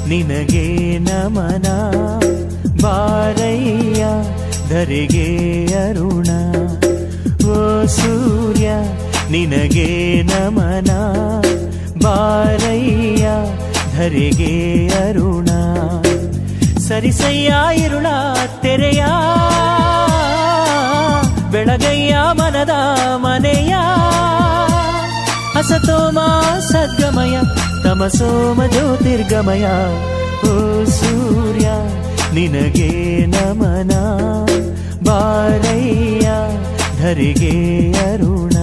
ನಿನಗೆ ನಮನ ಬಾರಯ್ಯ ಧರೆಗೆ ಅರುಣ ಓ ಸೂರ್ಯ ನಿನಗೆ ನಮನ ಬಾರಯ್ಯ ಧರೆಗೆ ಅರುಣ ಸರಿಸಯ್ಯ ಇರುಳ ತೆರೆಯ ಬೆಳಗಯ್ಯ ಮನದ ಮನೆಯ ಹಸತೋಮ ಸದ್ಗಮಯ ತಮಸೋಮ ಜ್ಯೋತಿರ್ಗಮಯ ಓ ಸೂರ್ಯ ನಿನಗೆ ನಮನ ಬಾರಯ್ಯ ಧರೆಗೆ ಅರುಣ